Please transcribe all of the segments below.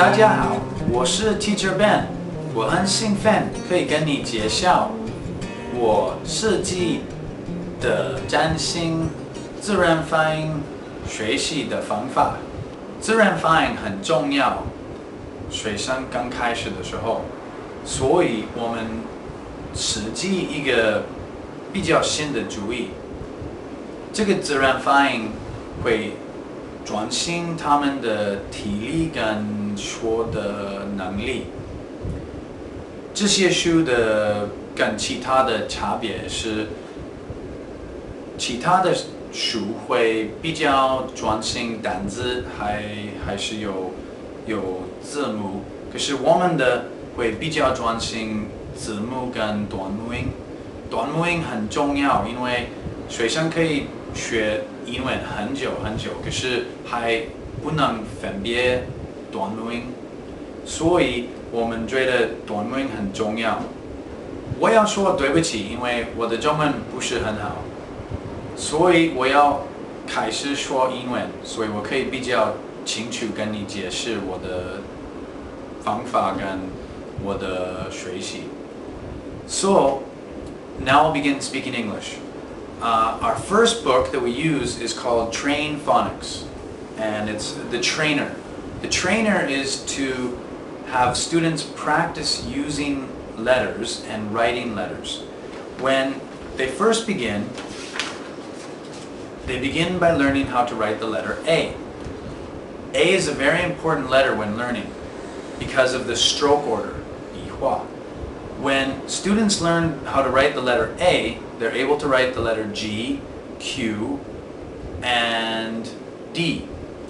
大家好，我是 Teacher Ben， 我很兴奋可以跟你介绍我设计的占星自然发音学习的方法。自然发音很重要，学生刚开始的时候，所以我们设计一个比较新的主意。这个自然发音会专心他们的体力跟说的能力。这些书的跟其他的差别是，其他的书会比较专心单字，还是有字幕，可是我们的会比较专心字幕跟短母音。短母音很重要，因为学生可以学英文很久，可是还不能分别短母音，所以我们觉得短母音很重要。我要说对不起，因为我的中文不是很好，所以我要开始说英文，所以我可以比较清楚跟你解释我的方法跟我的学习。So now I'll begin speaking English. Our first book that we use is called Train Phonics, and it's the trainer. The trainer is to have students practice using letters and writing letters. When they first begin, they begin by learning how to write the letter A. A is a very important letter when learning because of the stroke order, 笔画. When students learn how to write the letter A, they're able to write the letter G, Q, and D,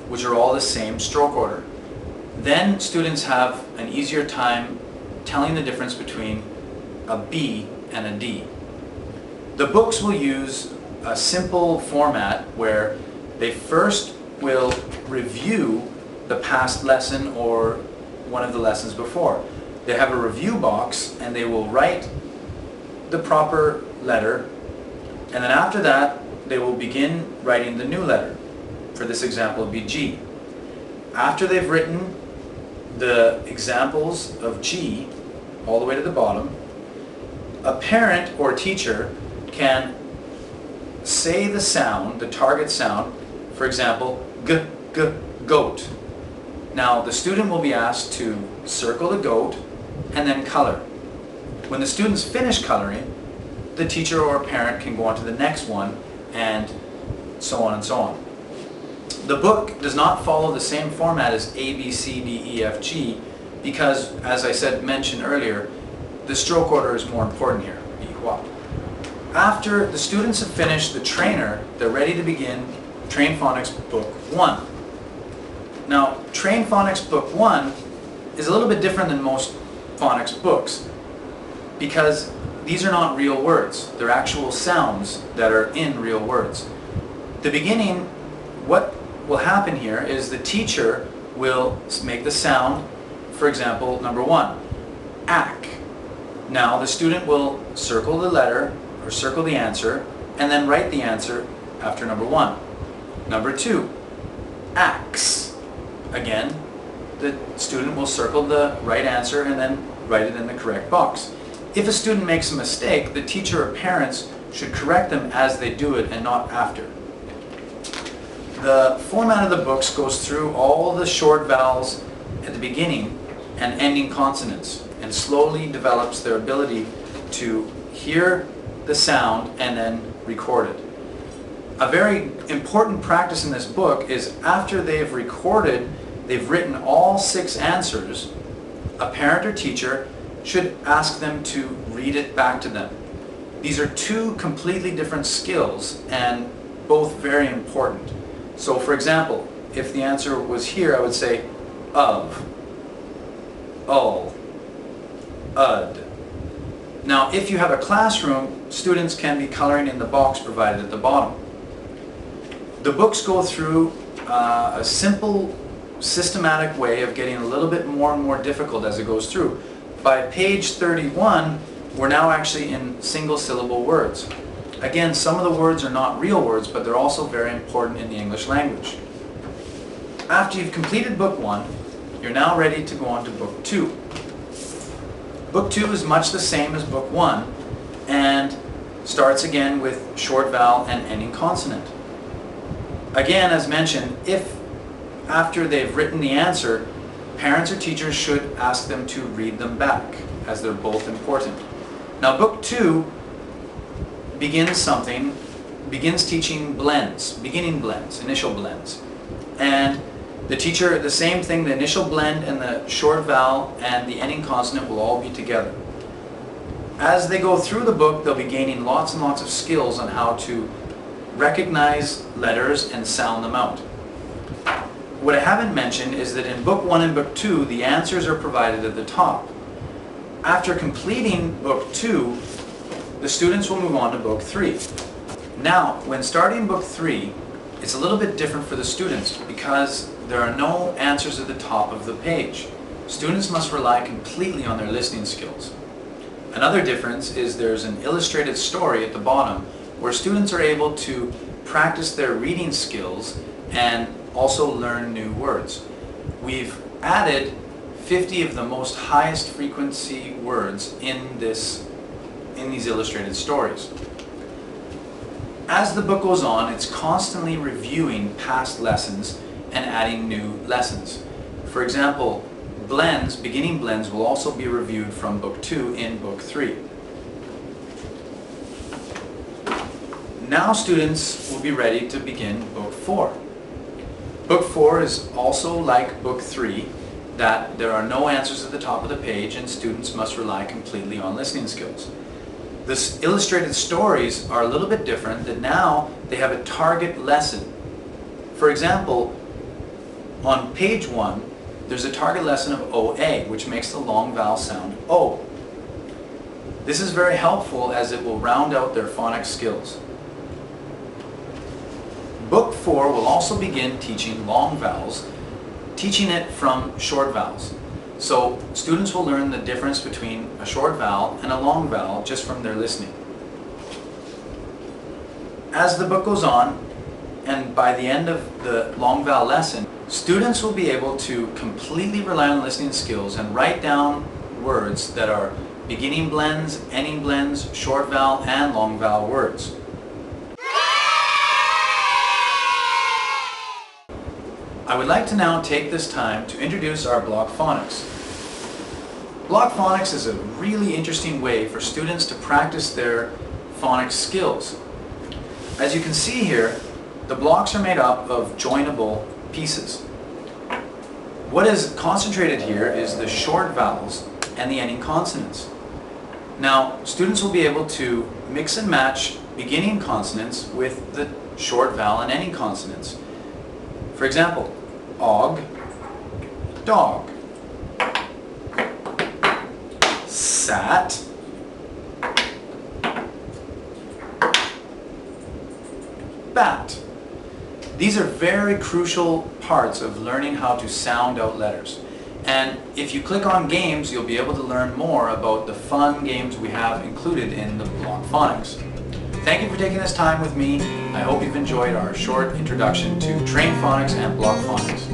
which are all the same stroke order. Then students have an easier time telling the difference between a B and a D. The books will use a simple format where they first will review the past lesson or one of the lessons before. They have a review box and they will write the proper letter, and then after that they will begin writing the new letter. For this example, it would be G. After they've written the examples of G all the way to the bottom, a parent or teacher can say the sound, the target sound, for example, g, goat. Now the student will be asked to circle the goat and then color. When the students finish coloring, the teacher or parent can go on to the next one, and so on and so on. The book does not follow the same format as A, B, C, D, E, F, G because, as I mentioned earlier, the stroke order is more important here. After the students have finished the trainer, they're ready to begin Train Phonics Book 1. Now, Train Phonics Book 1 is a little bit different than most phonics books because these are not real words. They're actual sounds that are in real words. The beginning, what will happen here is the teacher will make the sound, for example, number 1, ack. Now the student will circle the letter or circle the answer and then write the answer after number 1. Number 2, axe. Again, the student will circle the right answer and then write it in the correct box. If a student makes a mistake, the teacher or parents should correct them as they do it and not after. The format of the books goes through all the short vowels at the beginning and ending consonants and slowly develops their ability to hear the sound and then record it. A very important practice in this book is after they've written all 6 answers, a parent or teacher should ask them to read it back to them. These are 2 completely different skills and both very important. So for example, if the answer was here, I would say of, ul, ud. Now if you have a classroom, students can be coloring in the box provided at the bottom. The books go through a simple systematic way of getting a little bit more and more difficult as it goes through. By page 31, we're now actually in single syllable words. Again, some of the words are not real words, but they're also very important in the English language. After you've completed book 1, You're now ready to go on to Book 2. Book 2 is much the same as Book 1 and starts again with short vowel and ending consonant. Again, as mentioned, if after they've written the answer, parents or teachers should ask them to read them back, as they're both important. Now, Book 2 begins teaching blends, beginning blends, initial blends. And the teacher, the same thing, the initial blend and the short vowel and the ending consonant will all be together. As they go through the book, they'll be gaining lots and lots of skills on how to recognize letters and sound them out. What I haven't mentioned is that in Book 1 and Book 2, the answers are provided at the top. After completing Book 2, the students will move on to Book 3. Now, when starting Book 3, it's a little bit different for the students because there are no answers at the top of the page. Students must rely completely on their listening skills. Another difference is there's an illustrated story at the bottom where students are able to practice their reading skills and also learn new words. We've added 50 of the most highest frequency words in these illustrated stories. As the book goes on, it's constantly reviewing past lessons and adding new lessons. For example, blends, beginning blends, will also be reviewed from Book 2 in Book 3. Now students will be ready to begin Book 4. Book 4 is also like Book 3, that there are no answers at the top of the page and students must rely completely on listening skills. The illustrated stories are a little bit different, that now they have a target lesson. For example, on page 1, there's a target lesson of OA, which makes the long vowel sound O. This is very helpful as it will round out their phonics skills. Book 4 will also begin teaching long vowels, teaching it from short vowels. So students will learn the difference between a short vowel and a long vowel just from their listening. As the book goes on, and by the end of the long vowel lesson, students will be able to completely rely on listening skills and write down words that are beginning blends, ending blends, short vowel, and long vowel words. I would like to now take this time to introduce our block phonics. Block phonics is a really interesting way for students to practice their phonics skills. As you can see here, the blocks are made up of joinable pieces. What is concentrated here is the short vowels and the ending consonants. Now, students will be able to mix and match beginning consonants with the short vowel and ending consonants. For example, og, dog, sat, bat. These are very crucial parts of learning how to sound out letters. And if you click on games, you'll be able to learn more about the fun games we have included in the block phonics. Thank you for taking this time with me. I hope you've enjoyed our short introduction to trained phonics and block phonics.